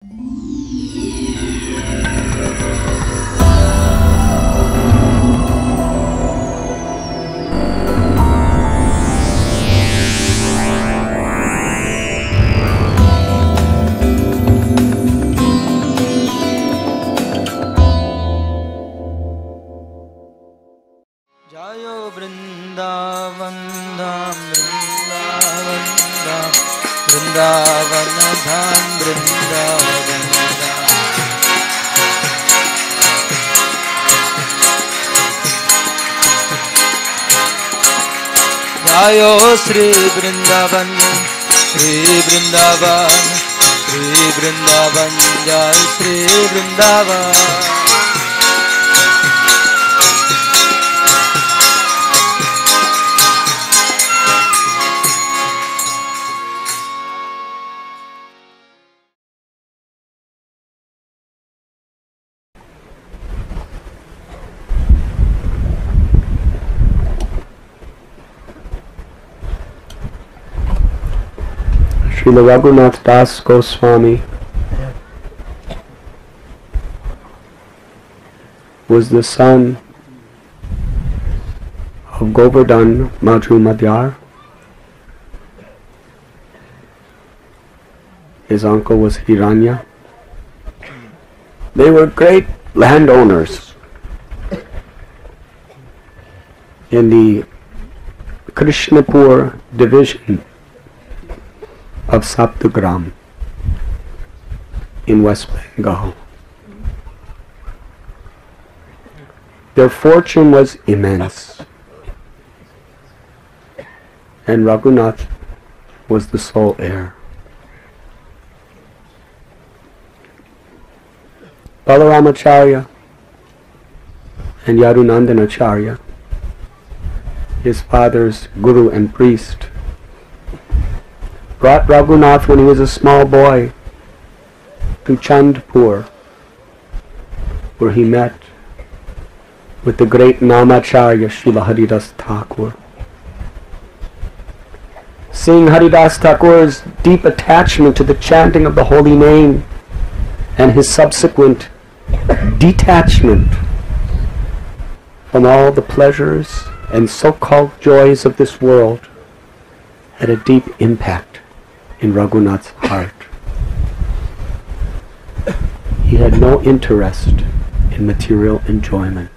Jayo Vrindavan Dham Vrindavan Dham Vrindavan Dham Vrindavan Dham Jayo Sri Vrindavan Jai Sri Vrindavan Srila Raghunath Das Goswami was the son of Govardhan Madhu Madhyar. His uncle was Hiranya. They were great landowners in the Krishnapur division of Saptagram in West Bengal. Their fortune was immense, and Raghunath was the sole heir. Balaramacharya and Yadunandanacharya, his father's guru and priest, brought Raghunath when he was a small boy to Chandpur, where he met with the great Namacharya Srila Haridas Thakur. Seeing Haridas Thakur's deep attachment to the chanting of the holy name and his subsequent detachment from all the pleasures and so-called joys of this world, had a deep impact in Raghunath's heart. He had no interest in material enjoyment.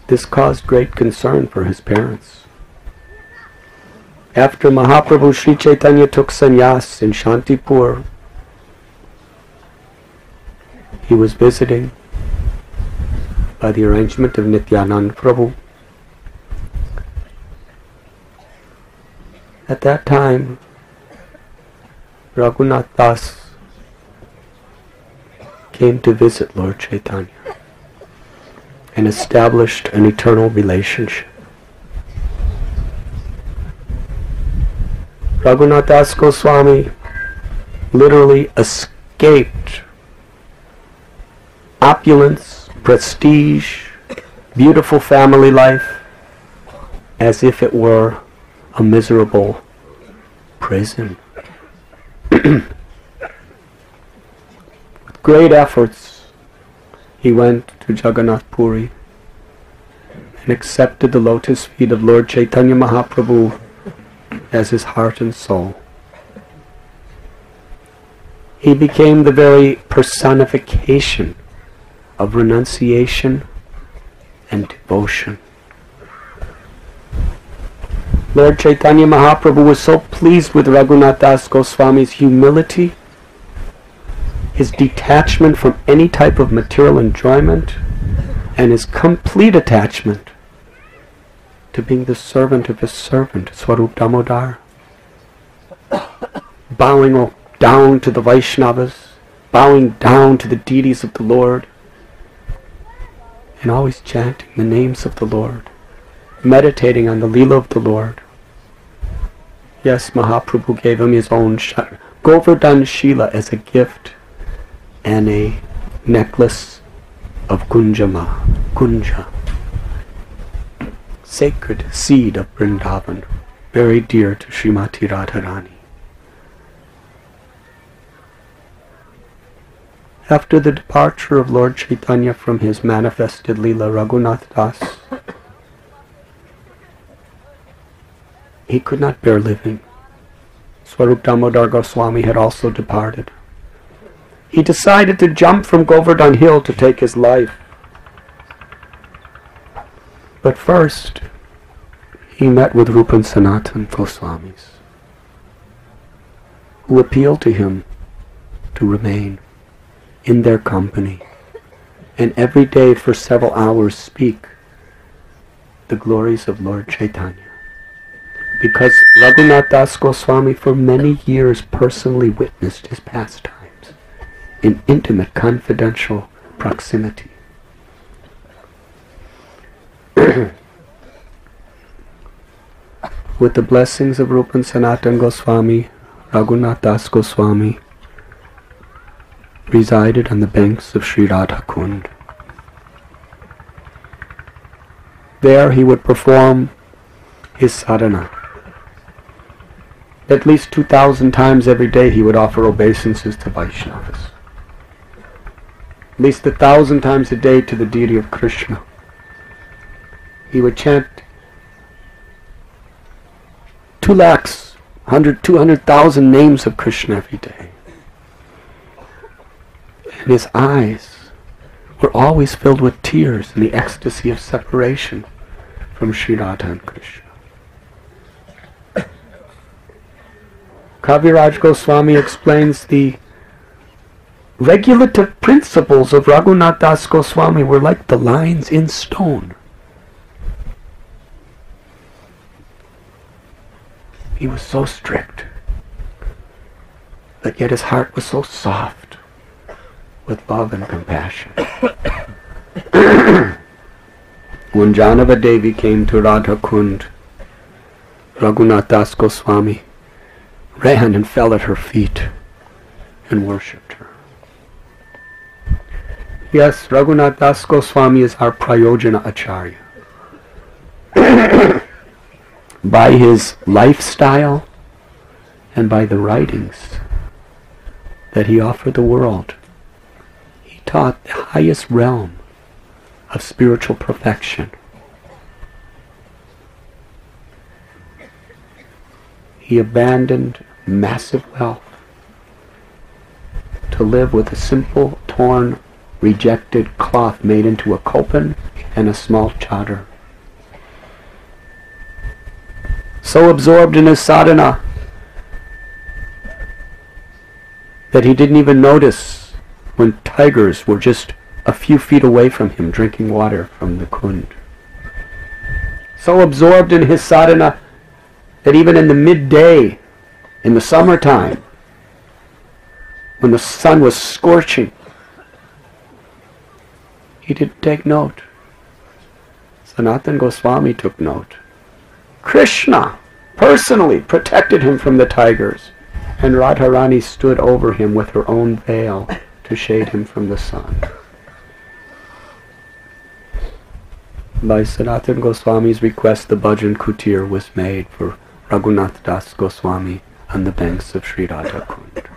This caused great concern for his parents. After Mahaprabhu Sri Chaitanya took sannyas in Shantipur, he was visiting by the arrangement of Nityanand Prabhu. At that time, Raghunath Das came to visit Lord Chaitanya and established an eternal relationship. Raghunath Das Goswami literally escaped opulence, prestige, beautiful family life, as if it were a miserable prison. With great efforts, he went to Jagannath Puri and accepted the lotus feet of Lord Chaitanya Mahaprabhu as his heart and soul. He became the very personification of renunciation and devotion. Lord Chaitanya Mahaprabhu was so pleased with Raghunath Das Goswami's humility, his detachment from any type of material enjoyment, and his complete attachment to being the servant of his servant, Swarup Damodar, bowing down to the Vaishnavas, bowing down to the deities of the Lord, and always chanting the names of the Lord, meditating on the Leela of the Lord. Yes, Mahaprabhu gave him his own Govardhan Shila as a gift and a necklace of Kunja, sacred seed of Vrindavan, very dear to Srimati Radharani. After the departure of Lord Chaitanya from his manifested Leela, Raghunath Das, he could not bear living. Swarup Damodar Goswami had also departed. He decided to jump from Govardhan Hill to take his life. But first, he met with Rupa and Sanatan Goswamis, who appealed to him to remain in their company and every day for several hours speak the glories of Lord Chaitanya. Because Raghunath Das Goswami for many years personally witnessed his pastimes in intimate, confidential proximity. With the blessings of Rupa and Sanatan Goswami, Raghunath Das Goswami resided on the banks of Sri Radha Kund. There he would perform his sadhana. At least 2,000 times every day he would offer obeisances to Vaishnavas. At least 1,000 times a day to the deity of Krishna. He would chant 200,000 names of Krishna every day. And his eyes were always filled with tears in the ecstasy of separation from Sri Radha and Krishna. Kaviraj Goswami explains the regulative principles of Raghunath Das Goswami were like the lines in stone. He was so strict, but yet his heart was so soft with love and compassion. When Janava Devi came to Radha Kund, Raghunath Das Goswami ran and fell at her feet and worshipped her. Yes, Raghunath Das Goswami is our Prayojana Acharya. By his lifestyle and by the writings that he offered the world, he taught the highest realm of spiritual perfection. He abandoned massive wealth to live with a simple, torn, rejected cloth made into a kopan and a small chadar. So absorbed in his sadhana that he didn't even notice when tigers were just a few feet away from him drinking water from the kund. So absorbed in his sadhana that even in the midday, in the summertime, when the sun was scorching, he didn't take note. Sanatan Goswami took note. Krishna personally protected him from the tigers, and Radharani stood over him with her own veil to shade him from the sun. By Sanatan Goswami's request, the Bhajan Kutir was made for Raghunath Das Goswami on the banks of Sri Radha Kund.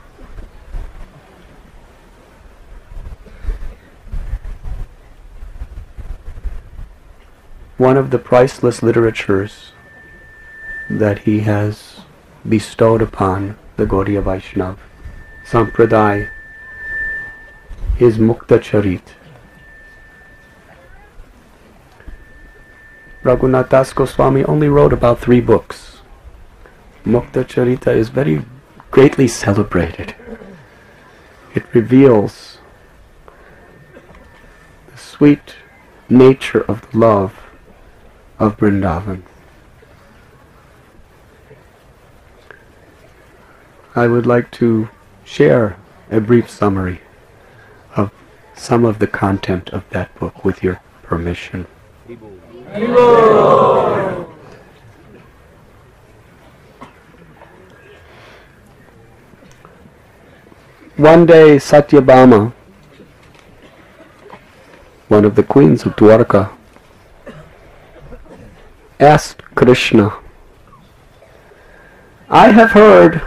One of the priceless literatures that he has bestowed upon the Gaudiya Vaishnava Sampradaya is Mukta Charit. Raghunath Das Goswami only wrote about 3 books. Mukta Charita is very greatly celebrated. It reveals the sweet nature of the love of Vrindavan. I would like to share a brief summary of some of the content of that book with your permission. One day Satyabhama, one of the queens of Dwarka, asked Krishna, "I have heard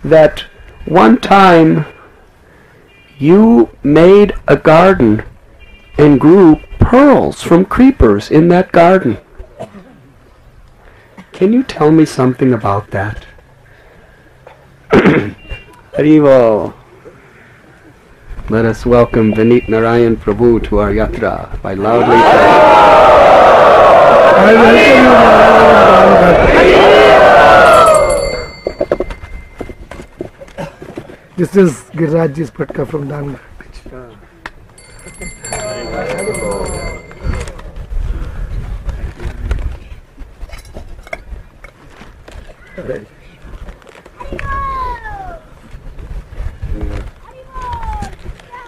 that one time you made a garden and grew pearls from creepers in that garden. Can you tell me something about that? Harivo. Let us welcome Vinit Narayan Prabhu to our yatra by loudly saying. This is Girirajji's Patka from Danga.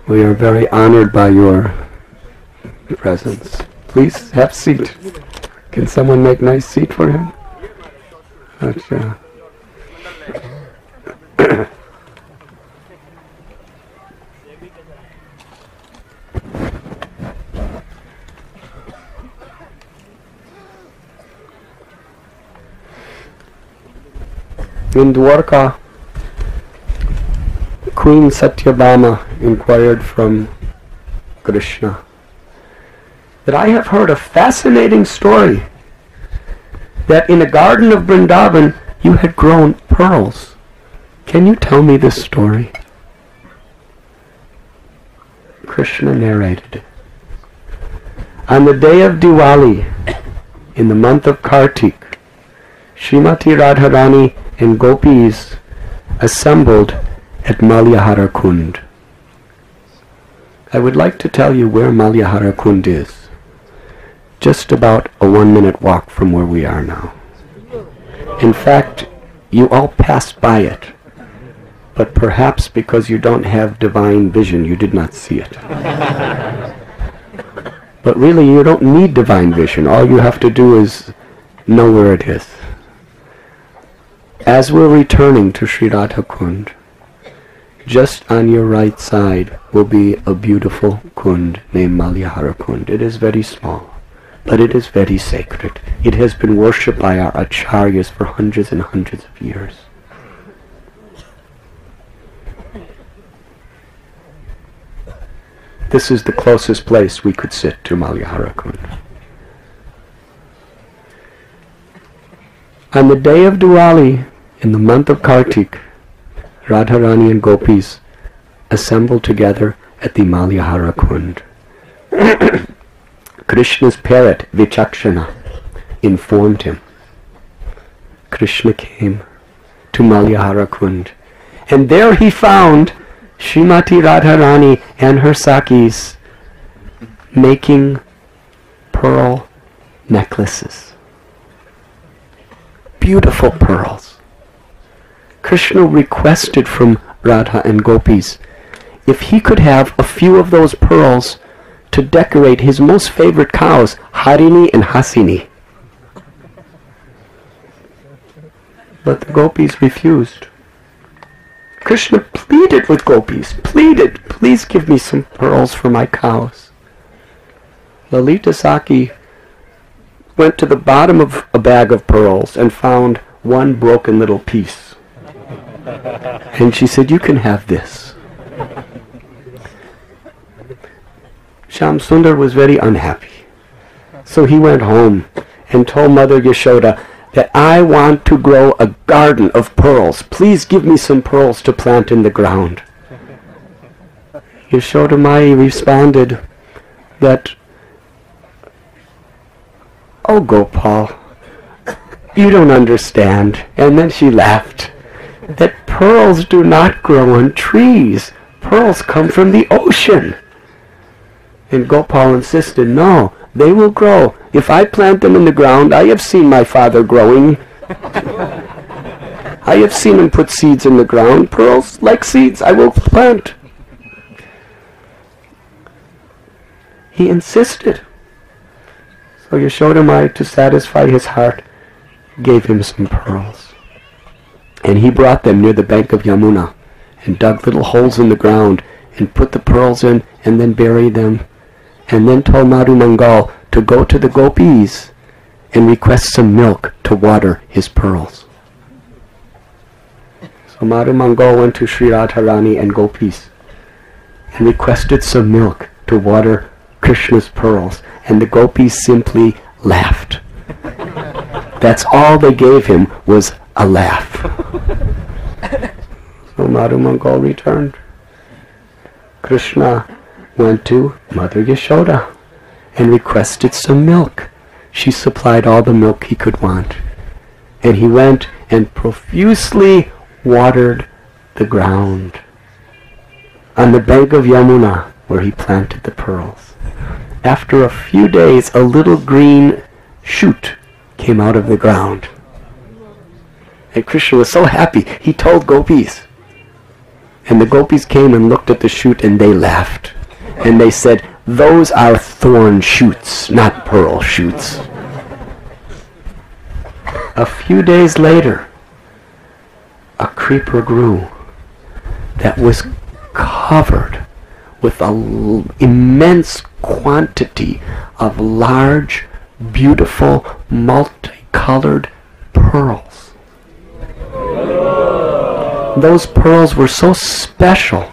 We are very honored by your presence. Please have seat. Can someone make nice seat for him? Achha. In Dwarka, Queen Satyabhama inquired from Krishna that I have heard a fascinating story that in a garden of Vrindavan you had grown pearls. Can you tell me this story? Krishna narrated. On the day of Diwali, in the month of Kartik, Srimati Radharani and gopis assembled at Malyahari Kund. I would like to tell you where Malyahari Kund is. Just about a 1-minute walk from where we are now. In fact, you all passed by it, but perhaps because you don't have divine vision, you did not see it. But really, you don't need divine vision. All you have to do is know where it is. As we're returning to Sri Radha Kund, just on your right side will be a beautiful kund named Malyahari Kund. It is very small, but it is very sacred. It has been worshipped by our acharyas for hundreds and hundreds of years. This is the closest place we could sit to Malyahari Kund. On the day of Diwali, in the month of Kartik, Radharani and gopis assembled together at the Malyahari Kund. Krishna's parrot, Vichakshana, informed him. Krishna came to Malyahari Kund, and there he found Srimati Radharani and her Sakis making pearl necklaces. Beautiful pearls. Krishna requested from Radha and gopis if he could have a few of those pearls to decorate his most favorite cows, Harini and Hasini. But the gopis refused. Krishna pleaded with gopis, pleaded, please give me some pearls for my cows. Lalita Saki went to the bottom of a bag of pearls and found one broken little piece. And she said, you can have this. Shyam Sundar was very unhappy. So he went home and told Mother Yashoda that I want to grow a garden of pearls. Please give me some pearls to plant in the ground. Yashoda Mai responded that, oh Gopal, you don't understand. And then she laughed. That pearls do not grow on trees. Pearls come from the ocean. And Gopal insisted, no, they will grow. If I plant them in the ground, I have seen my father growing. I have seen him put seeds in the ground. Pearls, like seeds, I will plant. He insisted. So Yashoda Mai, to satisfy his heart, gave him some pearls. And he brought them near the bank of Yamuna and dug little holes in the ground and put the pearls in and then buried them. And then told Madhu Mangal to go to the gopis and request some milk to water his pearls. So Madhu Mangal went to Sri Radharani and gopis and requested some milk to water Krishna's pearls, and the gopis simply laughed. That's all they gave him, was a laugh. So Madhu Mangal returned. Krishna went to Mother Yashoda and requested some milk. She supplied all the milk he could want. And he went and profusely watered the ground on the bank of Yamuna where he planted the pearls. After a few days, a little green shoot came out of the ground. And Krishna was so happy, he told gopis. And the gopis came and looked at the shoot and they laughed. And they said, "Those are thorn shoots, not pearl shoots." A few days later, a creeper grew that was covered with an immense quantity of large, beautiful, multicolored pearls. Those pearls were so special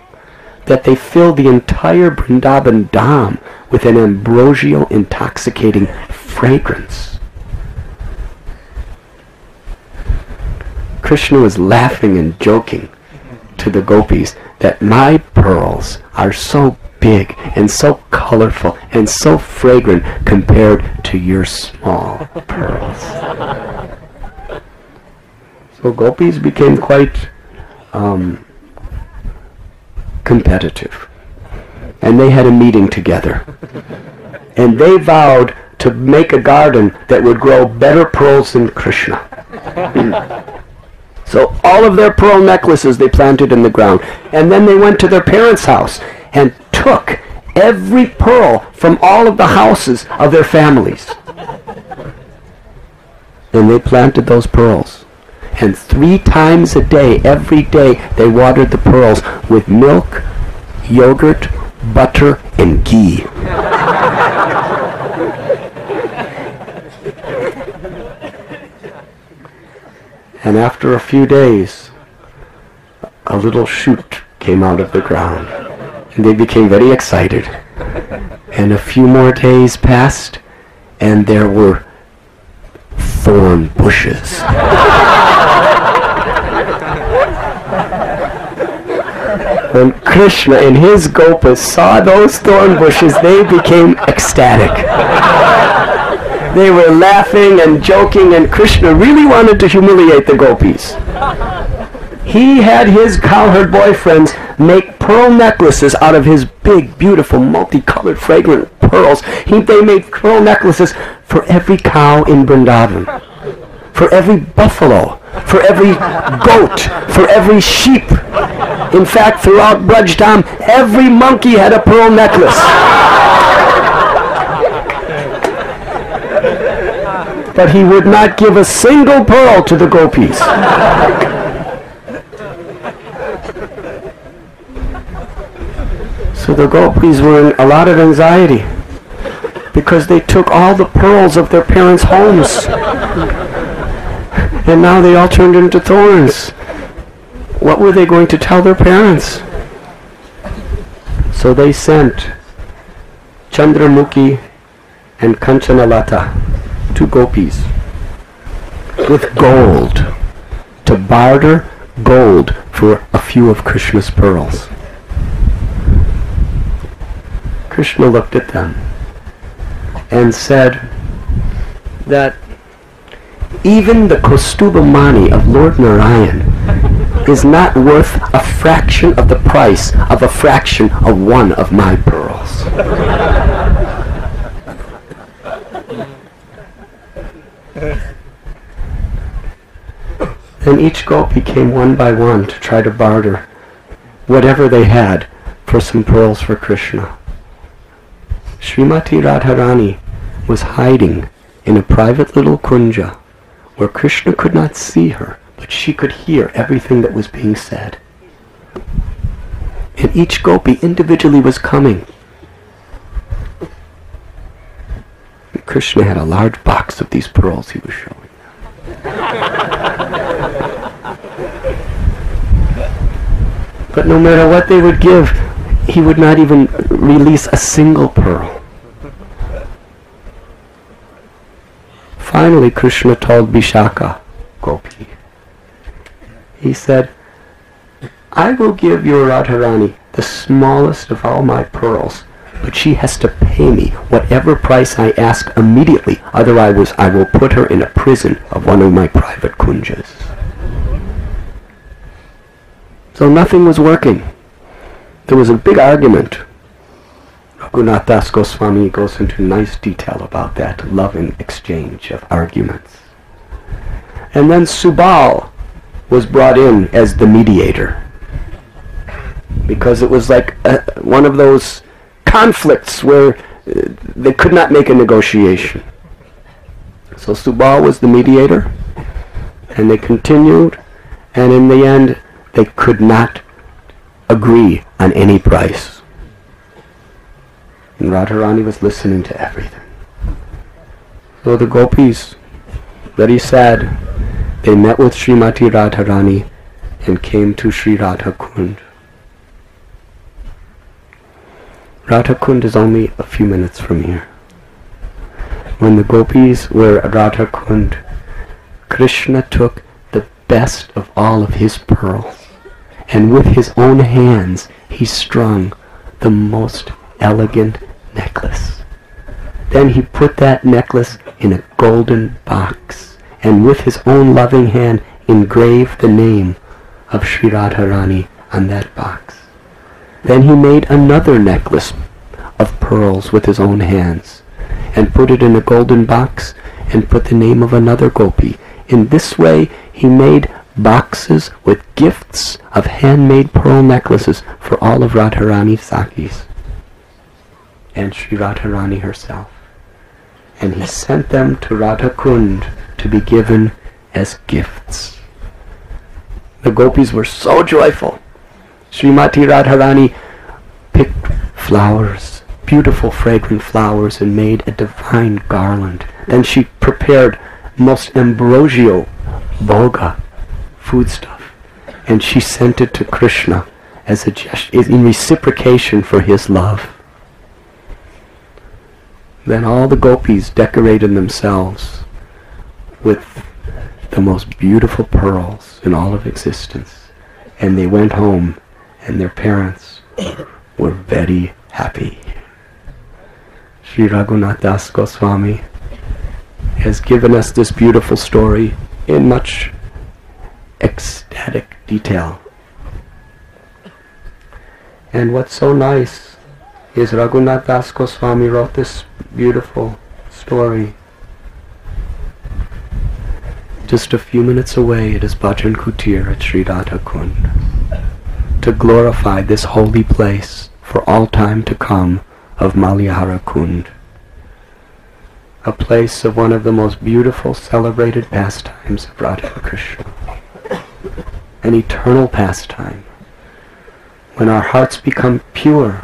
that they filled the entire Vrindavan Dham with an ambrosial, intoxicating fragrance. Krishna was laughing and joking to the gopis that my pearls are so big and so colorful and so fragrant compared to your small pearls. So gopis became quite competitive. And they had a meeting together. And they vowed to make a garden that would grow better pearls than Krishna. So all of their pearl necklaces they planted in the ground. And then they went to their parents' house and took every pearl from all of the houses of their families. And they planted those pearls. And 3 times a day, every day, they watered the pearls with milk, yogurt, butter, and ghee. And after a few days, a little shoot came out of the ground. And they became very excited. And a few more days passed, and there were thorn bushes. When Krishna and his gopas saw those thorn bushes, they became ecstatic. They were laughing and joking, and Krishna really wanted to humiliate the gopis. He had his cowherd boyfriends make pearl necklaces out of his big, beautiful, multicolored, fragrant pearls. They made pearl necklaces for every cow in Vrindavan, for every buffalo, for every goat, for every sheep. In fact, throughout Brajdam, every monkey had a pearl necklace. But he would not give a single pearl to the gopis. So the gopis were in a lot of anxiety because they took all the pearls of their parents' homes. And now they all turned into thorns. What were they going to tell their parents? So they sent Chandramukhi and Kanchanalata, 2 gopis, with gold, to barter gold for a few of Krishna's pearls. Krishna looked at them and said that even the Kostubamani of Lord Narayan is not worth a fraction of the price of a fraction of one of my pearls. And each gopi came one by one to try to barter whatever they had for some pearls for Krishna. Srimati Radharani was hiding in a private little kunja where Krishna could not see her, but she could hear everything that was being said. And each gopi individually was coming. And Krishna had a large box of these pearls he was showing them. But no matter what they would give, he would not even release a single pearl. Finally, Krishna told Vishaka Gopi, he said, I will give your Radharani the smallest of all my pearls, but she has to pay me whatever price I ask immediately, otherwise I will put her in a prison of one of my private kunjas. So nothing was working. There was a big argument. Radhanath Swami goes into nice detail about that loving exchange of arguments. And then Subal was brought in as the mediator, because it was like one of those conflicts where they could not make a negotiation. So Subal was the mediator, and they continued, and in the end they could not agree on any price. And Radharani was listening to everything. So the gopis, very sad, they met with Srimati Radharani and came to Sri Radha Kund. Radha Kund is only a few minutes from here. When the gopis were at Radha Kund, Krishna took the best of all of his pearls, and with his own hands he strung the most elegant necklace. Then he put that necklace in a golden box, and with his own loving hand engraved the name of Sri Radharani on that box. Then he made another necklace of pearls with his own hands, and put it in a golden box, and put the name of another gopi. In this way he made boxes with gifts of handmade pearl necklaces for all of Radharani's Sakis and Sri Radharani herself. And he sent them to Radha Kund to be given as gifts. The gopis were so joyful. Srimati Radharani picked flowers, beautiful fragrant flowers, and made a divine garland. Then she prepared most ambrosial bhoga, foodstuff, and she sent it to Krishna as a gesture, in reciprocation for his love. Then all the gopis decorated themselves with the most beautiful pearls in all of existence, and they went home, and their parents were very happy. Sri Radhanath Das Goswami has given us this beautiful story in much ecstatic detail. And what's so nice is Radhanath Das Goswami wrote this beautiful story. Just a few minutes away at his Bhajan Kutir at Sri Radha Kund, to glorify this holy place for all time to come of Malyahari Kund, a place of one of the most beautiful celebrated pastimes of Radha Krishna, an eternal pastime. When our hearts become pure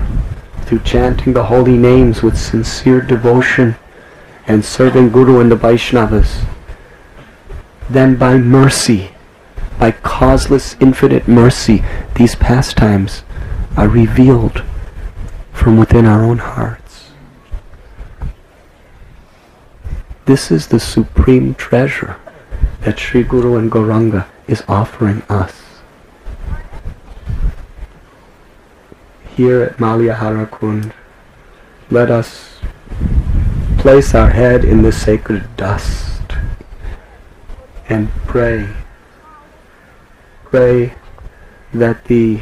through chanting the holy names with sincere devotion and serving Guru and the Vaishnavas, then by mercy, by causeless infinite mercy, these pastimes are revealed from within our own hearts. This is the supreme treasure that Sri Guru and Gauranga is offering us. Here at Malyahari Kund, let us place our head in the sacred dust and pray that the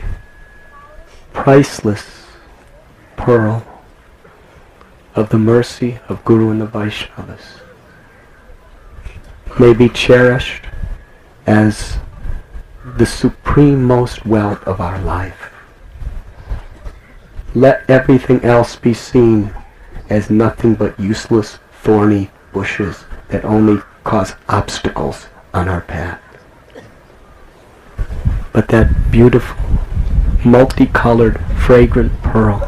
priceless pearl of the mercy of Guru and the Vaishnavas may be cherished as the supreme-most wealth of our life. Let everything else be seen as nothing but useless, thorny bushes that only cause obstacles on our path. But that beautiful, multicolored, fragrant pearl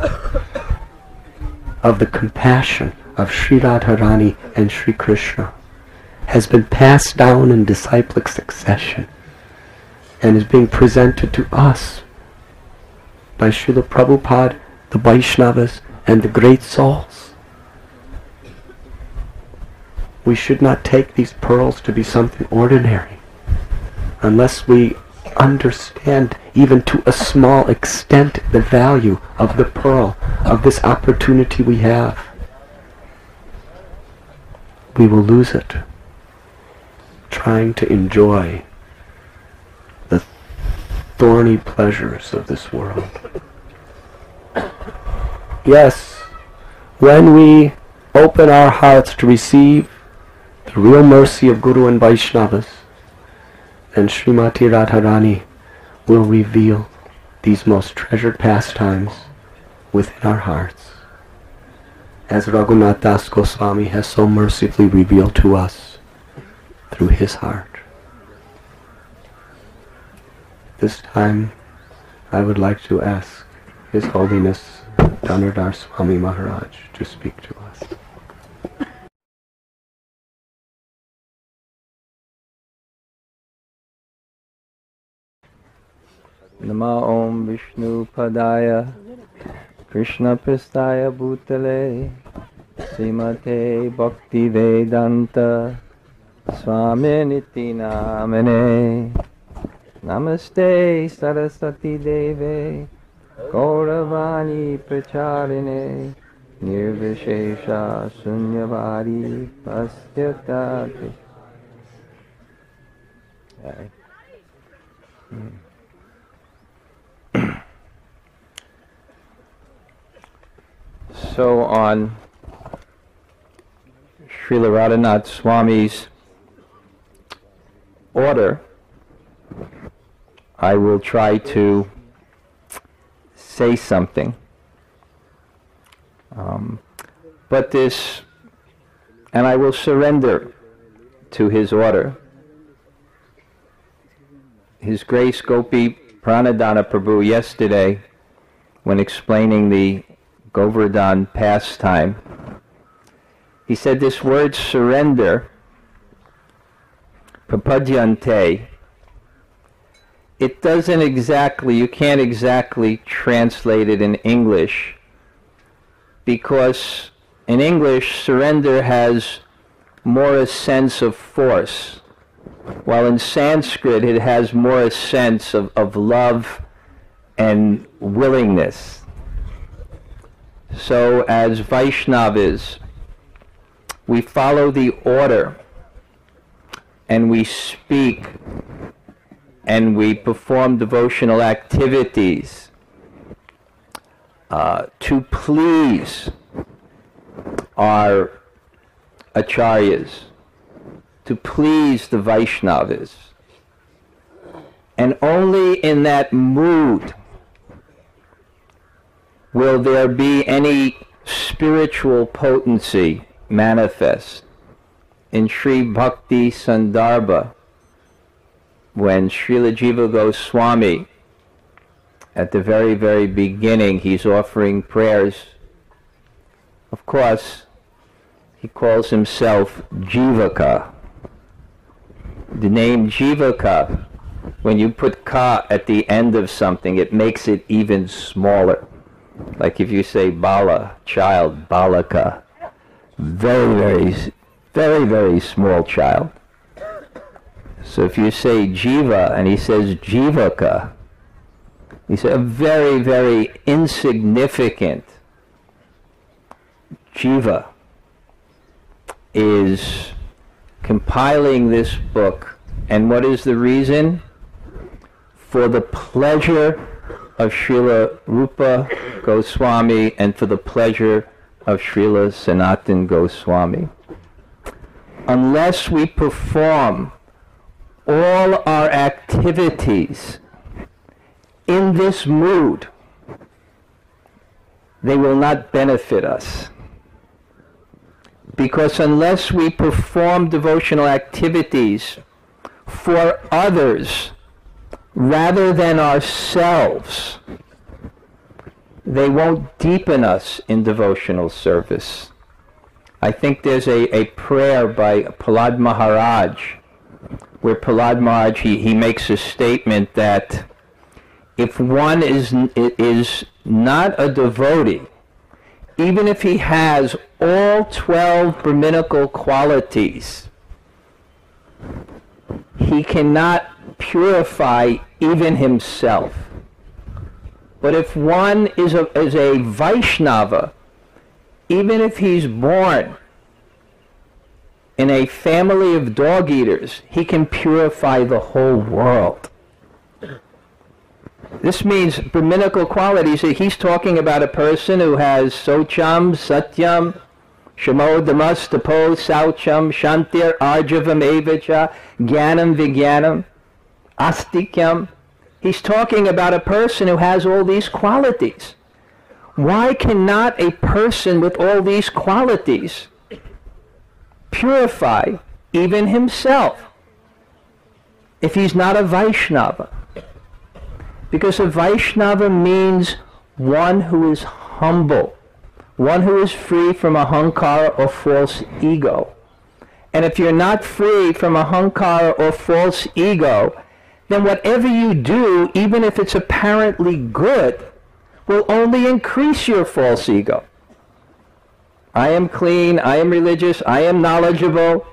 of the compassion of Sri Radharani and Sri Krishna has been passed down in disciplic succession and is being presented to us by Srila Prabhupada the Vaishnavas, and the great souls. We should not take these pearls to be something ordinary unless we understand even to a small extent the value of the pearl, of this opportunity we have. We will lose it trying to enjoy the thorny pleasures of this world. Yes, when we open our hearts to receive the real mercy of Guru and Vaishnavas, then Srimati Radharani will reveal these most treasured pastimes within our hearts, as Raghunath Das Goswami has so mercifully revealed to us through his heart. This time, I would like to ask His Holiness Radhanath Swami Maharaj to speak to us. Nama Om Vishnu Padaya Krishna Pristaya Bhutale Srimate Bhakti Vedanta Swami Niti Namane Namaste Saraswati Deve Gauravani Pracharine Nirvishesha Sunyavari Pastyata. So on Srila Radhanath Swami's order, I will try to say something. But this, and I will surrender to his order. His Grace Gopi Pranadhana Prabhu yesterday, when explaining the Govardhan pastime, he said this word surrender, prapadyante, it doesn't exactly, you can't exactly translate it in English, because in English surrender has more a sense of force, while in Sanskrit it has more a sense of love and willingness. So as Vaishnavas, we follow the order and we speak and we perform devotional activities to please our acharyas, to please the Vaishnavas. And only in that mood will there be any spiritual potency manifest. In Sri Bhakti Sandarbha, when Srila Jiva Goswami, at the very, very beginning, he's offering prayers. Of course, he calls himself Jivaka. The name Jivaka, when you put ka at the end of something, it makes it even smaller. Like if you say Bala, child, Balaka, very, very, very, very small child. So if you say Jiva and he says Jivaka, he said a very, very insignificant Jiva is compiling this book. And what is the reason? For the pleasure of Srila Rupa Goswami and for the pleasure of Srila Sanatan Goswami. Unless we perform all our activities in this mood, they will not benefit us. Because unless we perform devotional activities for others rather than ourselves, they won't deepen us in devotional service. I think there's a prayer by Prahlad Maharaj, where Prahlad Maharaj, he makes a statement that if one is not a devotee, even if he has all 12 Brahminical qualities, he cannot purify even himself. But if one is a Vaishnava, even if he's born in a family of dog eaters, he can purify the whole world. This means Brahminical qualities. He's talking about a person who has Socham, Satyam, Shamo, Damas, Tapo, Saucham, Shantir, Arjavam, Evacha, Jnanam, Vijnanam, Astikyam. He's talking about a person who has all these qualities. Why cannot a person with all these qualities purify even himself if he's not a Vaishnava? Because a Vaishnava means one who is humble, one who is free from ahankara or false ego. And if you're not free from ahankara or false ego, then whatever you do, even if it's apparently good, will only increase your false ego. I am clean, I am religious, I am knowledgeable.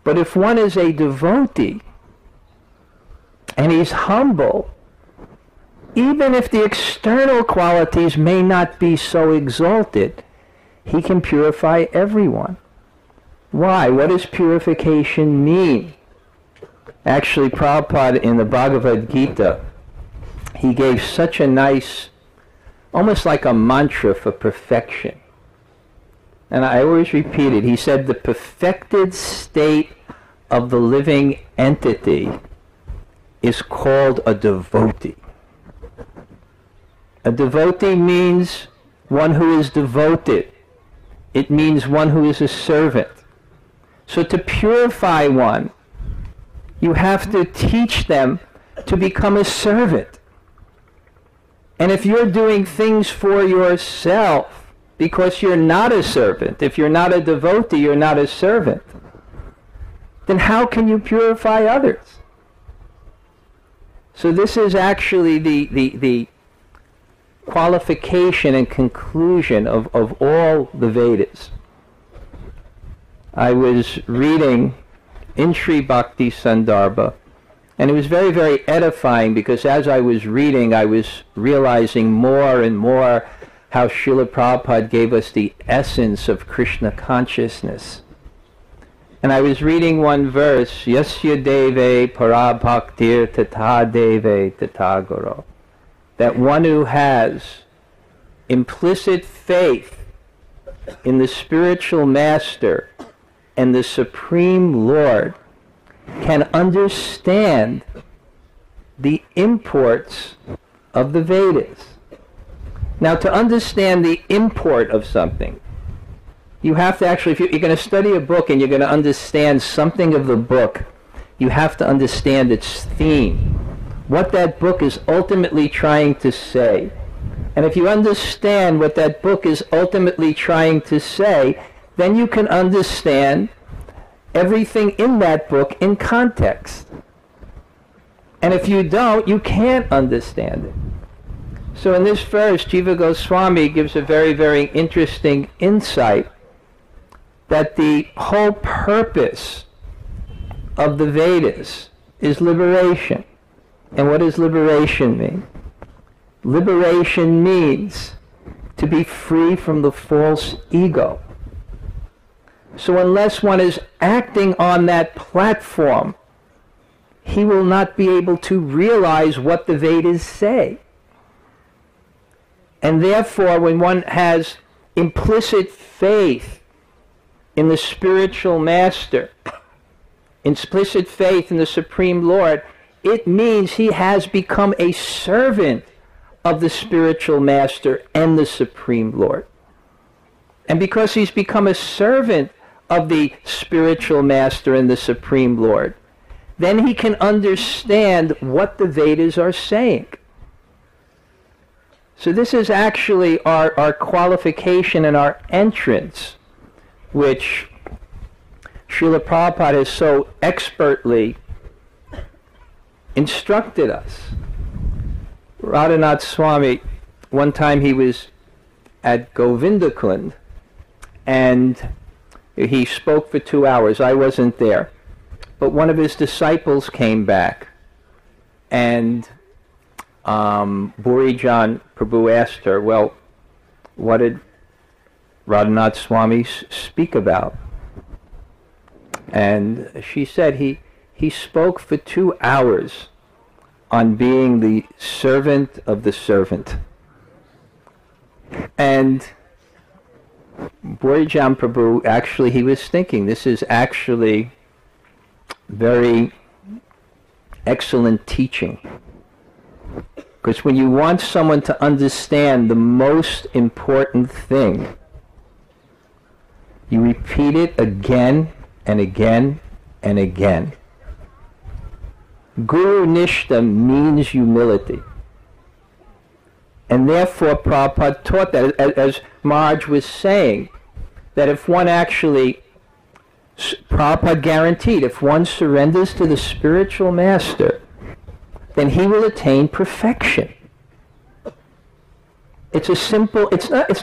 But if one is a devotee, and he's humble, even if the external qualities may not be so exalted, he can purify everyone. Why? What does purification mean? Actually, Prabhupada in the Bhagavad Gita, he gave such a nice, almost like a mantra for perfection. And I always repeat it. He said, the perfected state of the living entity is called a devotee. A devotee means one who is devoted. It means one who is a servant. So to purify one, you have to teach them to become a servant. And if you're doing things for yourself because you're not a servant, if you're not a devotee, you're not a servant, then how can you purify others? So this is actually the qualification and conclusion of all the Vedas. I was reading in Sri Bhakti Sandarbha, and it was very, very edifying, because as I was reading, I was realizing more and more how Srila Prabhupada gave us the essence of Krishna consciousness. And I was reading one verse, Yasya Deve Parabhaktir Tata Deve Tata Guru, that one who has implicit faith in the spiritual master and the Supreme Lord can understand the imports of the Vedas. Now, to understand the import of something, you have to actually, if you're going to study a book and you're going to understand something of the book, you have to understand its theme, what that book is ultimately trying to say. And if you understand what that book is ultimately trying to say, then you can understand everything in that book in context. And if you don't, you can't understand it. So in this verse, Jiva Goswami gives a very, very interesting insight that the whole purpose of the Vedas is liberation. And what does liberation mean? Liberation means to be free from the false ego. So unless one is acting on that platform, he will not be able to realize what the Vedas say. And therefore, when one has implicit faith in the spiritual master, implicit faith in the Supreme Lord, it means he has become a servant of the spiritual master and the Supreme Lord. And because he's become a servant of the spiritual master and the Supreme Lord, then he can understand what the Vedas are saying. So this is actually our qualification and our entrance, which Srila Prabhupada has so expertly instructed us. Radhanath Swami, one time he was at Vrindavan Kund, and he spoke for 2 hours. I wasn't there. But one of his disciples came back, and Burijan Prabhu asked her, well, what did Radhanath Swami speak about? And she said he spoke for 2 hours on being the servant of the servant. And Burijan Prabhu, actually, he was thinking, this is actually very excellent teaching. Because when you want someone to understand the most important thing, you repeat it again and again and again. Guru Nishta means humility. And therefore Prabhupada taught that, as Maharaj was saying, that if one actually, Prabhupada guaranteed, if one surrenders to the spiritual master, then he will attain perfection. It's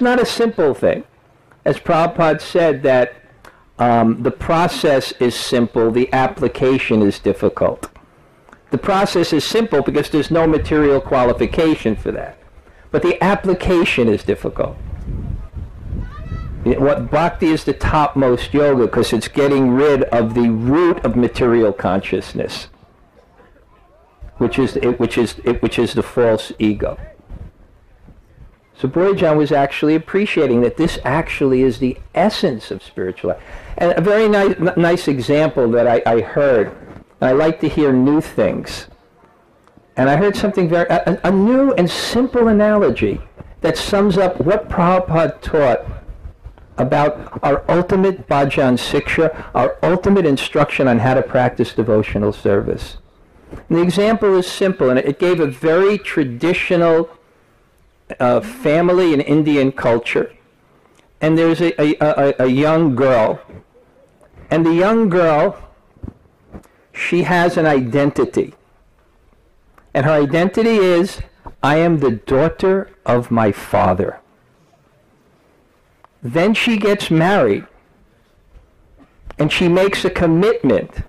not a simple thing. As Prabhupada said that the process is simple, the application is difficult. The process is simple because there's no material qualification for that. But the application is difficult. What bhakti is the topmost yoga because it's getting rid of the root of material consciousness, which is the false ego. So Burijan was actually appreciating that this actually is the essence of spiritual life. And a very nice example that I heard, and I like to hear new things. And I heard something a new and simple analogy that sums up what Prabhupada taught about our ultimate bhajan siksha, our ultimate instruction on how to practice devotional service. And the example is simple, and it gave a very traditional family in Indian culture. And there's a young girl. And the young girl, she has an identity. And her identity is, I am the daughter of my father. Then she gets married, and she makes a commitment,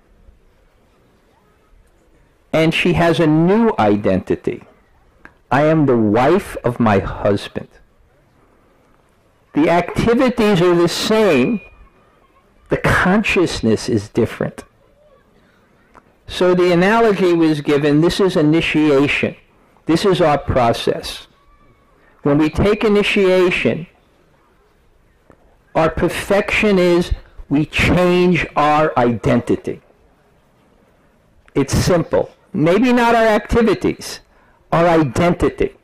and she has a new identity. I am the wife of my husband. The activities are the same, the consciousness is different. So the analogy was given, this is initiation. This is our process. When we take initiation, our perfection is we change our identity. It's simple. Maybe not our activities, our identity.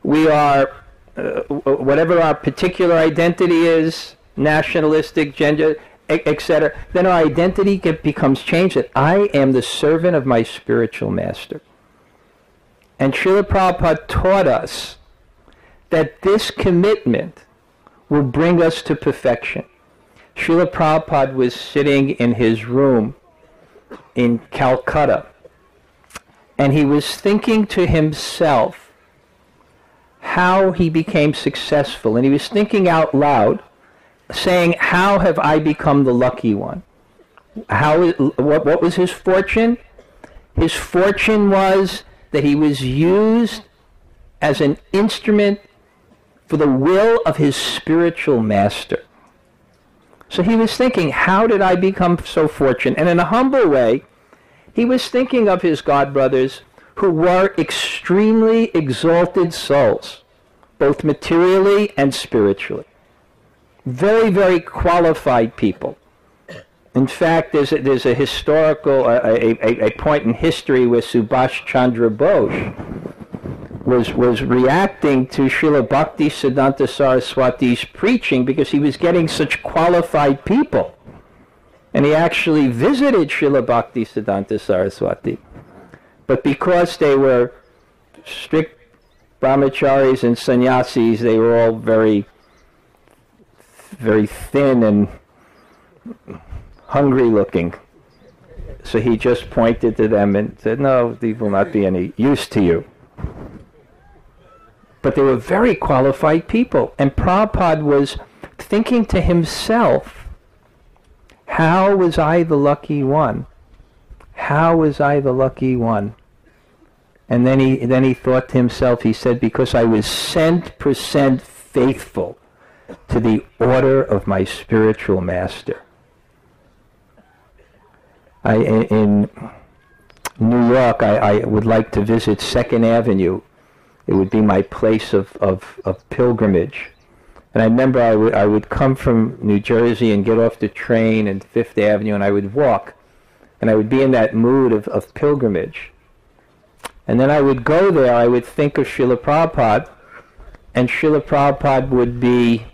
We are, whatever our particular identity is, nationalistic, gender, etc., then our identity becomes changed, that I am the servant of my spiritual master. And Srila Prabhupada taught us that this commitment will bring us to perfection. Srila Prabhupada was sitting in his room in Calcutta, and he was thinking to himself how he became successful, and he was thinking out loud, saying, how have I become the lucky one? What was his fortune? His fortune was that he was used as an instrument for the will of his spiritual master. So he was thinking, how did I become so fortunate? And in a humble way, he was thinking of his godbrothers who were extremely exalted souls, both materially and spiritually. Very, very qualified people. In fact, there's a historical, a point in history where Subhash Chandra Bose was reacting to Srila Bhakti Siddhanta Saraswati's preaching because he was getting such qualified people. And he actually visited Srila Bhakti Siddhanta Saraswati. But because they were strict brahmacharis and sannyasis, they were all very, very thin and hungry looking. So he just pointed to them and said, no, these will not be any use to you. But they were very qualified people. And Prabhupada was thinking to himself, how was I the lucky one? How was I the lucky one? And then he thought to himself, he said, because I was 100% faithful to the order of my spiritual master. In New York, I would like to visit 2nd Avenue. It would be my place of pilgrimage. And I remember I would come from New Jersey and get off the train in 5th Avenue, and I would walk. And I would be in that mood of pilgrimage. And then I would go there, I would think of Srila Prabhupada, and Srila Prabhupada would be,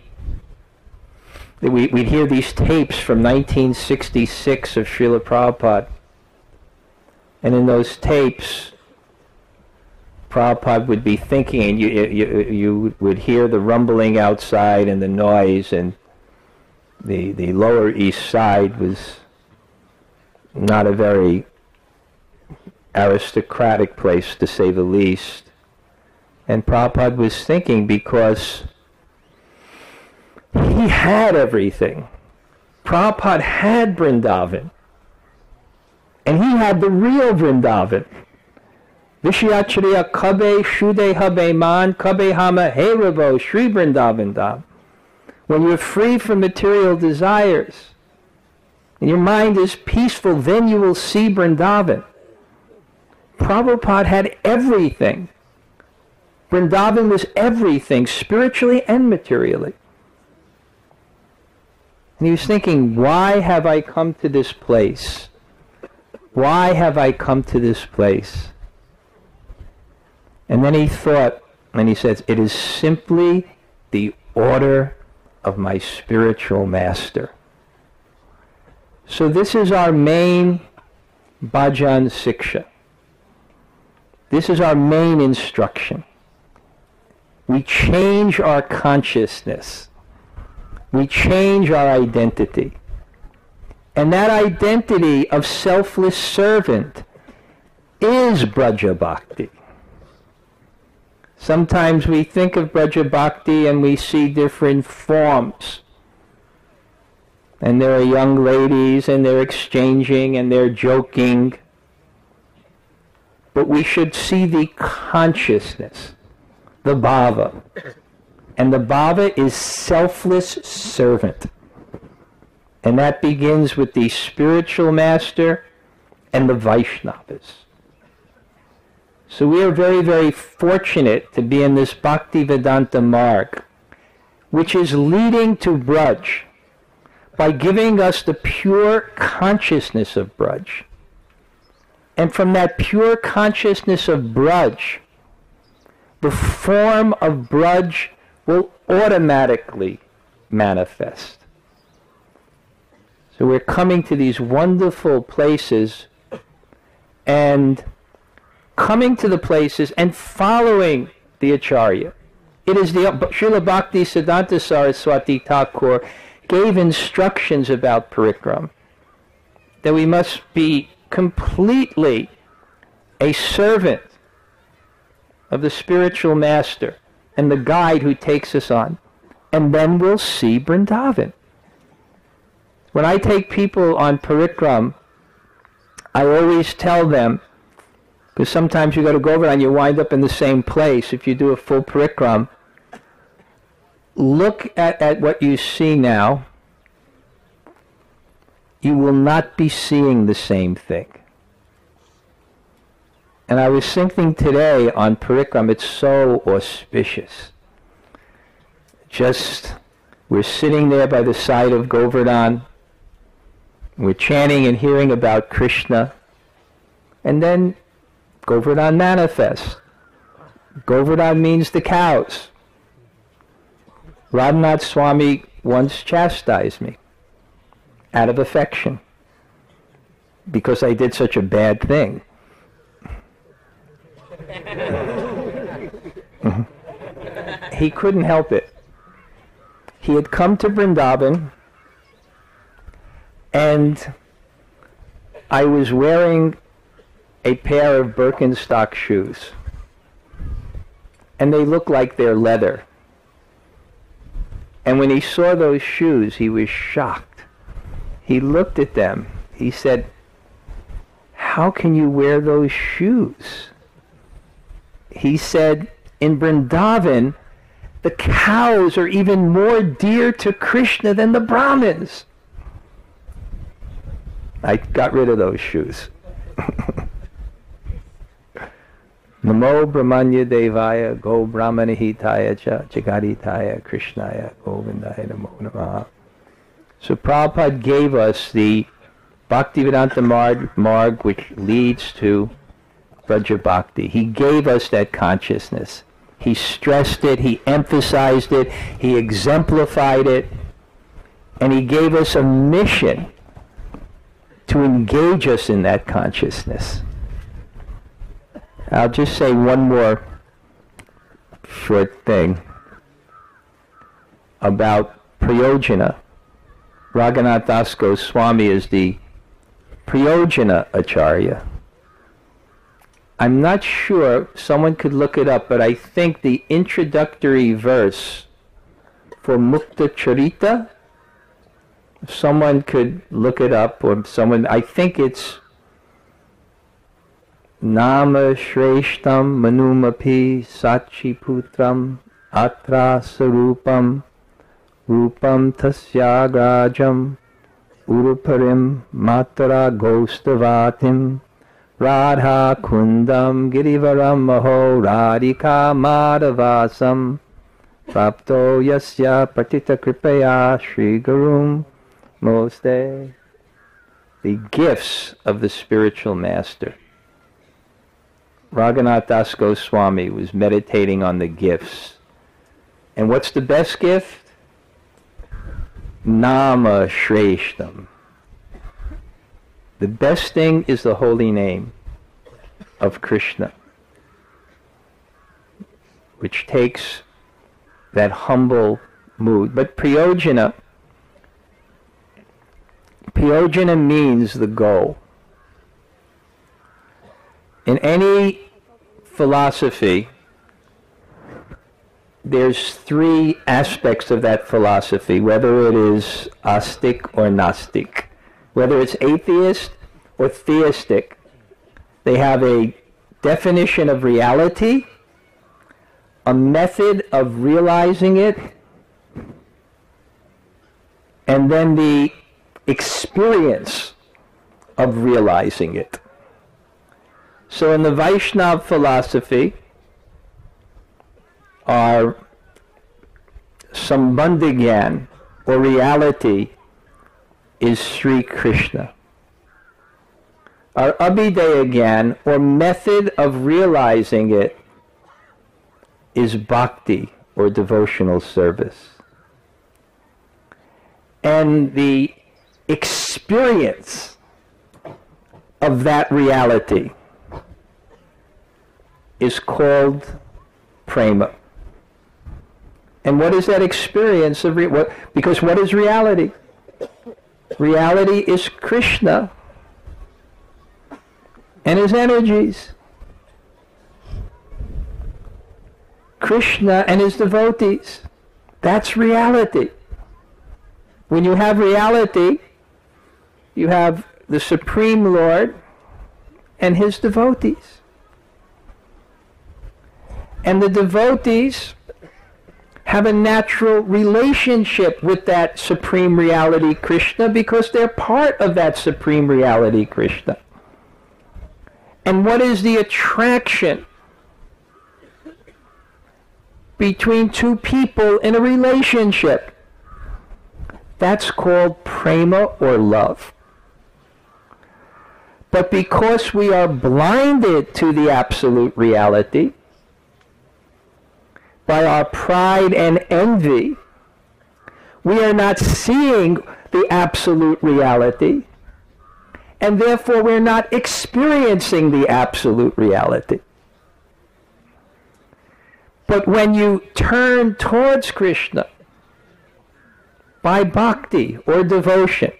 we'd hear these tapes from 1966 of Srila Prabhupada. And in those tapes, Prabhupada would be thinking, and you would hear the rumbling outside and the noise, and the Lower East Side was not a very aristocratic place, to say the least. And Prabhupada was thinking, because he had everything. Prabhupada had Vrindavan. And he had the real Vrindavan. Vishayachariya kabe shude habe man kabe hama heravo Shri Vrindavan Dham. When you're free from material desires, and your mind is peaceful, then you will see Vrindavan. Prabhupada had everything. Vrindavan was everything, spiritually and materially. And he was thinking, why have I come to this place? Why have I come to this place? And then he thought, and he says, it is simply the order of my spiritual master. So this is our main bhajan siksha. This is our main instruction. We change our consciousness. We change our identity. And that identity of selfless servant is Braja Bhakti. Sometimes we think of Braja Bhakti and we see different forms. And there are young ladies and they're exchanging and they're joking. But we should see the consciousness, the bhava. And the bhava is selfless servant. And that begins with the spiritual master and the Vaishnavas. So we are very, very fortunate to be in this Bhaktivedanta marg, which is leading to Braj, by giving us the pure consciousness of Braj. And from that pure consciousness of Braj, the form of Braj will automatically manifest. So we're coming to these wonderful places, and coming to the places and following the Acharya. It is the Srila Bhakti Siddhanta Saraswati Thakur gave instructions about parikram, that we must be completely a servant of the spiritual master and the guide who takes us on, and then we'll see Vrindavan. When I take people on parikram, I always tell them, because sometimes you go to Govardhan and you wind up in the same place if you do a full parikram, look at what you see now. You will not be seeing the same thing. And I was thinking today on parikram, it's so auspicious. Just, we're sitting there by the side of Govardhan, we're chanting and hearing about Krishna, and then Govardhan manifests. Govardhan means the cows. Radhanath Swami once chastised me out of affection because I did such a bad thing. He couldn't help it. He had come to Vrindavan, and I was wearing a pair of Birkenstock shoes, and they look like they're leather. And when he saw those shoes, he was shocked. He looked at them. He said, "How can you wear those shoes?" He said, "In Vrindavan, the cows are even more dear to Krishna than the Brahmins." I got rid of those shoes. Namo Brahmanya Devaya Go Brahmanahitaya Cha Jagaritaya Krishnaya Govindaya Namo Namaha. So Prabhupada gave us the Bhaktivedanta Marg, which leads to Braja Bhakti. He gave us that consciousness. He stressed it, he emphasized it, he exemplified it, and he gave us a mission to engage us in that consciousness. I'll just say one more short thing about Prayojana. Radhanath Swami is the Prayojana Acharya. I'm not sure, someone could look it up, but I think the introductory verse for Mukta Charita, if someone could look it up, or someone, I think it's Nama Shreshtam Manumapi Sachi Putram Atra Sarupam Rupam Tasyagrajam Uruparim Matara Gostavatim Radha Kundam Girivaram Maho Radhika Madhavasam Prapto Yasya Patita Kripaya Shri Gurum Moste. The gifts of the spiritual master. Radhanath Swami was meditating on the gifts. And what's the best gift? Nama Shreshtam. The best thing is the holy name of Krishna, which takes that humble mood. But Prayojana means the goal. In any philosophy, there's three aspects of that philosophy, whether it is astic or Nastik. Whether it's atheist or theistic, they have a definition of reality, a method of realizing it, and then the experience of realizing it. So in the Vaishnava philosophy, our Sambandhigyan, or reality, is Sri Krishna. Our Abhidaya, or method of realizing it, is bhakti, or devotional service. And the experience of that reality is called prema. And what is that experience of because what is reality? Reality is Krishna and his energies. Krishna and his devotees. That's reality. When you have reality, you have the Supreme Lord and his devotees. And the devotees have a natural relationship with that Supreme Reality Krishna because they're part of that Supreme Reality Krishna. And what is the attraction between two people in a relationship? That's called prema, or love. But because we are blinded to the absolute reality by our pride and envy, we are not seeing the absolute reality, and therefore we're not experiencing the absolute reality. But when you turn towards Krishna by bhakti or devotion,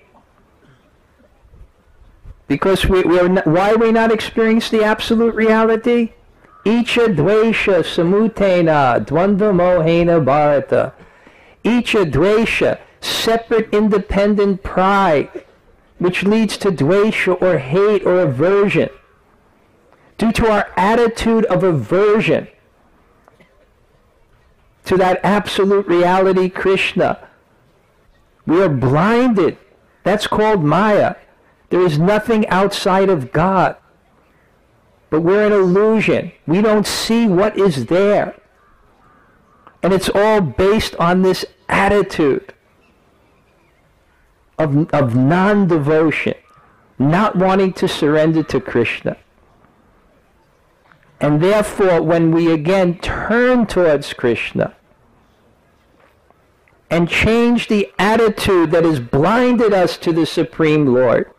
Because why are we not experiencing the absolute reality? Icha dvesha samutena dvandva mohena bharata. Icha dvesha, separate independent pride, which leads to dvesha or hate or aversion. Due to our attitude of aversion to that absolute reality, Krishna, we are blinded. That's called Maya. There is nothing outside of God. But we're an illusion. We don't see what is there. And it's all based on this attitude of non-devotion, not wanting to surrender to Krishna. And therefore, when we again turn towards Krishna and change the attitude that has blinded us to the Supreme Lord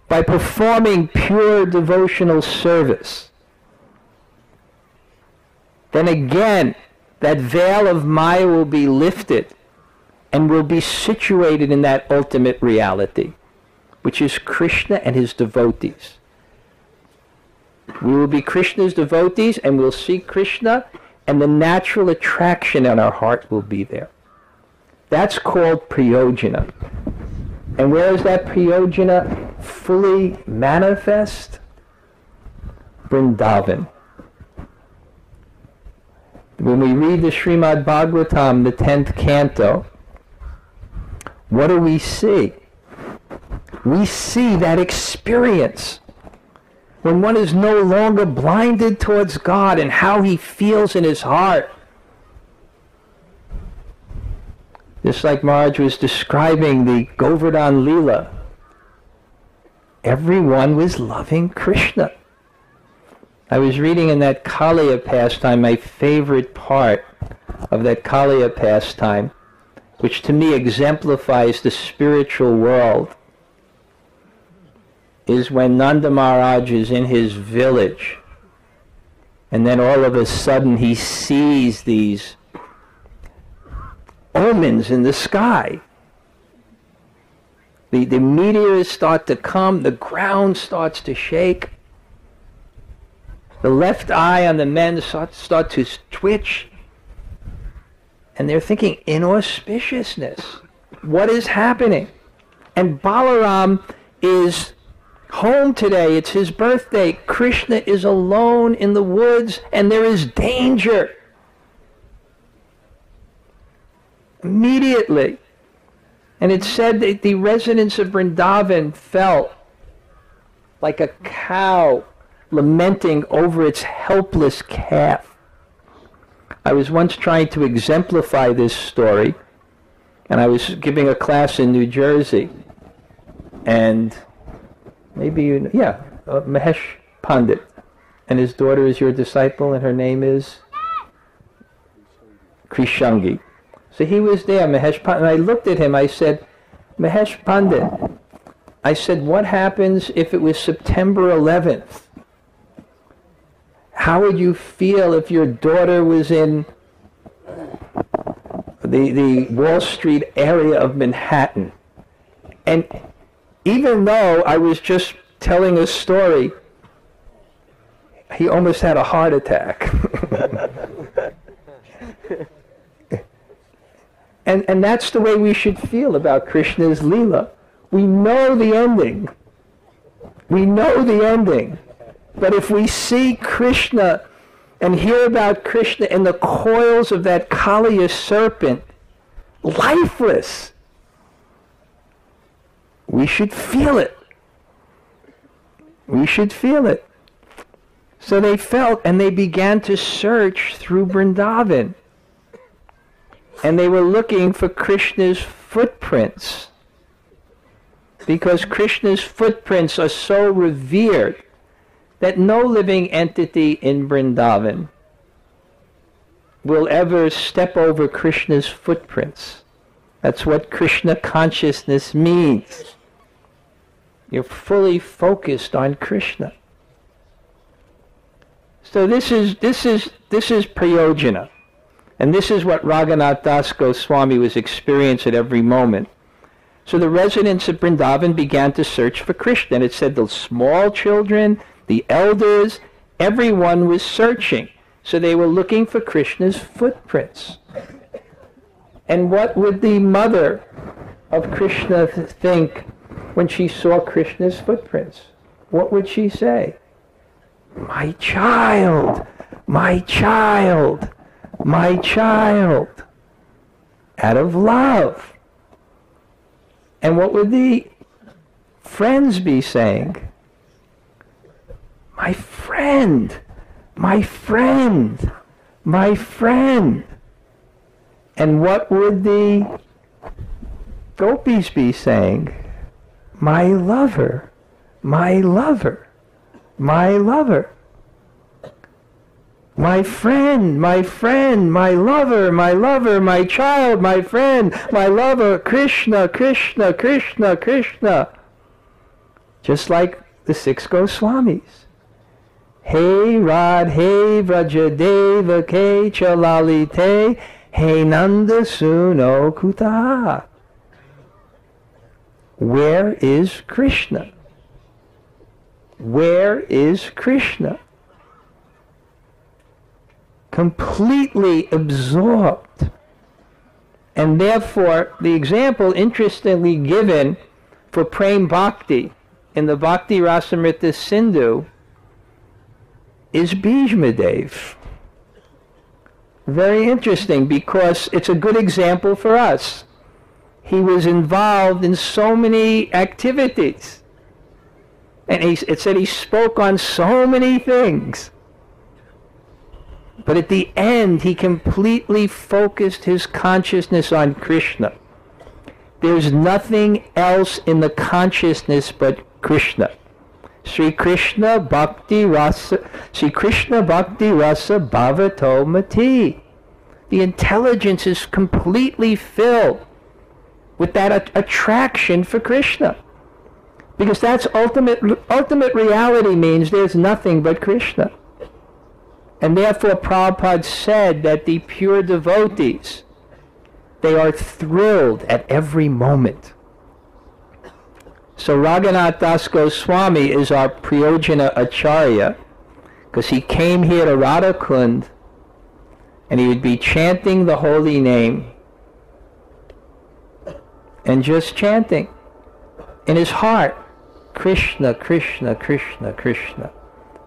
by performing pure devotional service, then again that veil of Maya will be lifted and will be situated in that ultimate reality, which is Krishna and his devotees. We will be Krishna's devotees and we'll see Krishna, and the natural attraction in our heart will be there. That's called priyojana. And where is that priyojana fully manifest? Vrindavan. When we read the Srimad Bhagavatam, the 10th canto, what do we see? We see that experience when one is no longer blinded towards God and how he feels in his heart. Just like Maharaj was describing the Govardhan Leela, everyone was loving Krishna. I was reading in that Kaliya pastime, my favorite part of that Kaliya pastime, which to me exemplifies the spiritual world, is when Nanda Maharaj is in his village, and then all of a sudden he sees these omens in the sky. The meteors start to come, the ground starts to shake, the left eye on the men start to twitch, and they're thinking, inauspiciousness. What is happening? And Balaram is home today. It's his birthday. Krishna is alone in the woods, and there is danger. Immediately. And it's said that the residents of Vrindavan felt like a cow lamenting over its helpless calf. I was once trying to exemplify this story, and I was giving a class in New Jersey, and maybe you know, Mahesh Pandit, and his daughter is your disciple, and her name is Krishangi. So he was there, Mahesh Pandit, and I looked at him, I said, Mahesh Pandit, I said, what happens if it was September 11th? How would you feel if your daughter was in the Wall Street area of Manhattan? And even though I was just telling a story, he almost had a heart attack. And that's the way we should feel about Krishna's Leela. We know the ending. We know the ending. But if we see Krishna and hear about Krishna in the coils of that Kaliya serpent, lifeless, we should feel it. We should feel it. So they felt, and they began to search through Vrindavan. And they were looking for Krishna's footprints, because Krishna's footprints are so revered that no living entity in Vrindavan will ever step over Krishna's footprints. That's what Krishna consciousness means. You're fully focused on Krishna. So this is priyojana. And this is what Radhanath Das Goswami was experiencing at every moment. So the residents of Vrindavan began to search for Krishna. And it said the small children, the elders, everyone was searching. So they were looking for Krishna's footprints. And what would the mother of Krishna think when she saw Krishna's footprints? What would she say? My child, my child, my child. Out of love. And what would the friends be saying? My friend, my friend, my friend. And what would the gopis be saying? My lover, my lover, my lover. My friend, my friend, my lover, my child, my friend, my lover, Krishna, Krishna, Krishna, Krishna. Just like the 6 Goswamis. Hey Radhe Vrajadeva Ke Chalalite Hey Nanda Suno Kutaha. Where is Krishna? Where is Krishna? Completely absorbed. And therefore, the example interestingly given for Prem Bhakti in the Bhakti Rasamrita Sindhu is Bhishmadev. Very interesting, because it's a good example for us. He was involved in so many activities. And it said he spoke on so many things. But at the end, he completely focused his consciousness on Krishna. There's nothing else in the consciousness but Krishna. Sri Krishna Bhakti Rasa Bhavato Mati. The intelligence is completely filled with that attraction for Krishna. Because that's ultimate reality, means there's nothing but Krishna. And therefore Prabhupada said that the pure devotees, they are thrilled at every moment. So Raghunath Das Goswami is our Priyojana Acharya, because he came here to Radha Kund and he would be chanting the holy name and just chanting in his heart, Krishna, Krishna, Krishna, Krishna.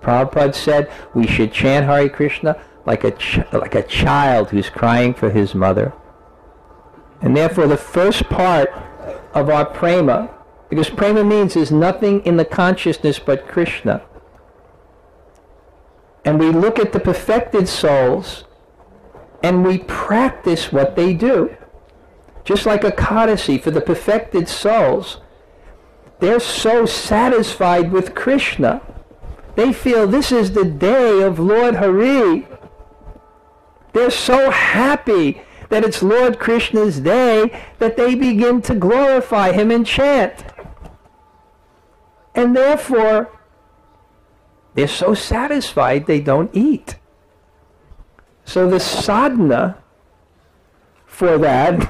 Prabhupada said we should chant Hare Krishna like a child who's crying for his mother. And therefore the first part of our prema, because prema means there's nothing in the consciousness but Krishna. And we look at the perfected souls and we practice what they do. Just like Ekadasi, for the perfected souls, they're so satisfied with Krishna. They feel this is the day of Lord Hari. They're so happy that it's Lord Krishna's day that they begin to glorify him and chant. And therefore, they're so satisfied they don't eat. So the sadhana for that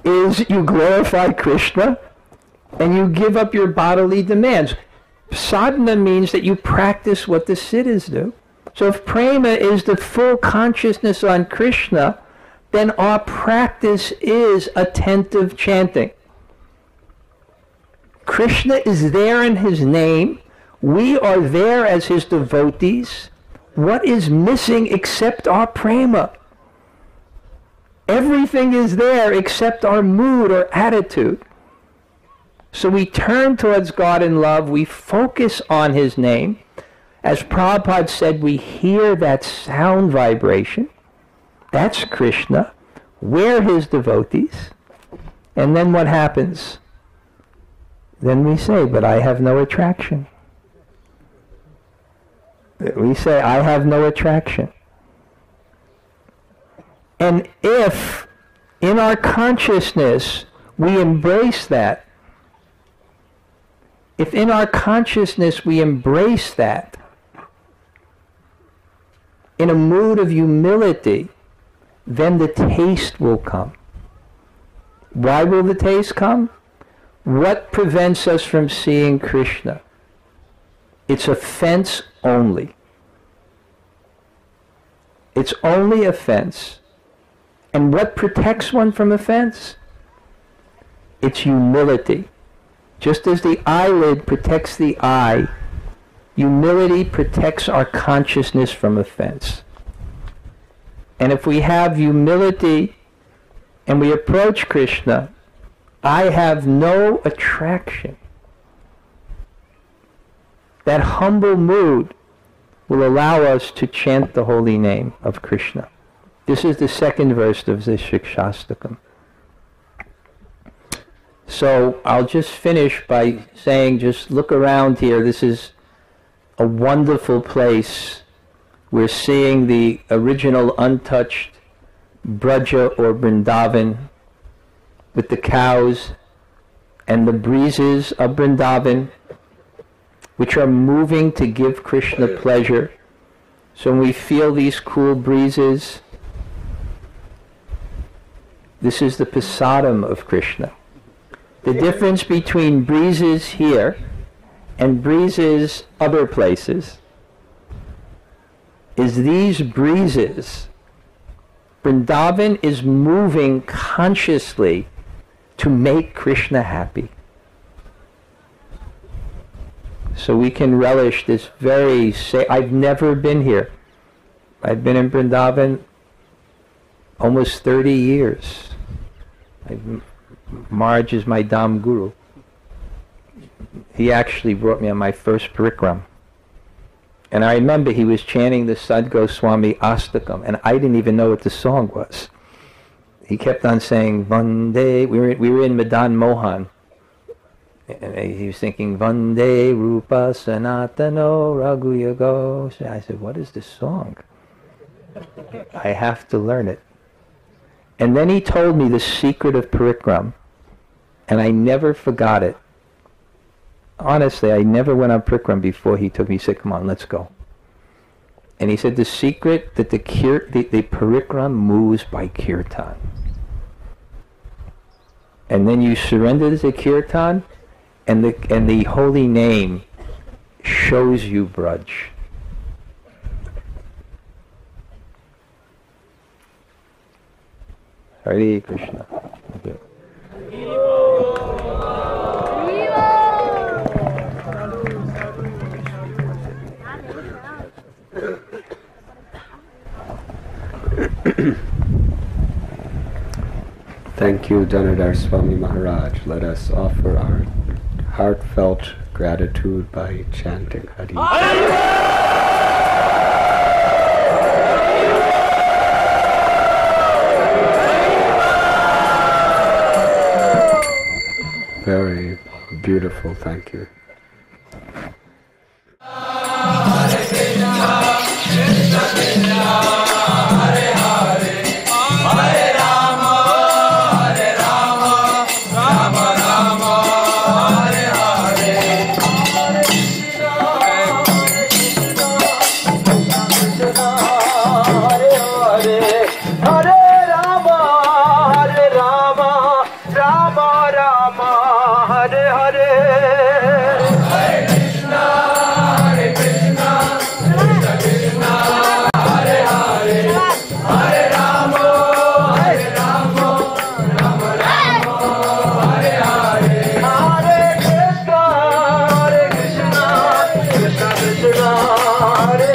is you glorify Krishna and you give up your bodily demands. Sadhana means that you practice what the siddhas do. So if prema is the full consciousness on Krishna, then our practice is attentive chanting. Krishna is there in his name. We are there as his devotees. What is missing except our prema? Everything is there except our mood or attitude. So we turn towards God in love, we focus on his name. As Prabhupada said, we hear that sound vibration. That's Krishna. We're his devotees. And then what happens? Then we say, but I have no attraction. We say, I have no attraction. And if in our consciousness we embrace that, if in our consciousness we embrace that, in a mood of humility, then the taste will come. Why will the taste come? What prevents us from seeing Krishna? It's offense only. It's only offense. And what protects one from offense? It's humility. Just as the eyelid protects the eye, humility protects our consciousness from offense. And if we have humility and we approach Krishna, I have no attraction. That humble mood will allow us to chant the holy name of Krishna. This is the second verse of the Shikshastakam. So I'll just finish by saying, just look around here. This is a wonderful place. We're seeing the original untouched Braja or Vrindavan with the cows and the breezes of Vrindavan, which are moving to give Krishna pleasure. So when we feel these cool breezes, this is the prasadam of Krishna. The difference between breezes here and breezes other places is these breezes, Vrindavan is moving consciously to make Krishna happy. So we can relish this very I've never been here. I've been in Vrindavan almost 30 years. Maharaj is my Dham Guru. He actually brought me on my first parikram. And I remember he was chanting the Sadguru Swami Astakam, and I didn't even know what the song was. He kept on saying, Vande, we were in Madan Mohan, and he was thinking, Vande Rupa Sanatano Raghuyago. I said, what is this song? I have to learn it. And then he told me the secret of parikram, and I never forgot it. Honestly, I never went on parikram before he took me. He said, come on, let's go. And he said the secret that the parikram moves by kirtan. And then you surrender to the kirtan, and the holy name shows you Braj. Hare Krishna. Okay. Thank you, Radhanatha Swami Maharaj. Let us offer our heartfelt gratitude by chanting Hari. Very beautiful, thank you. Hare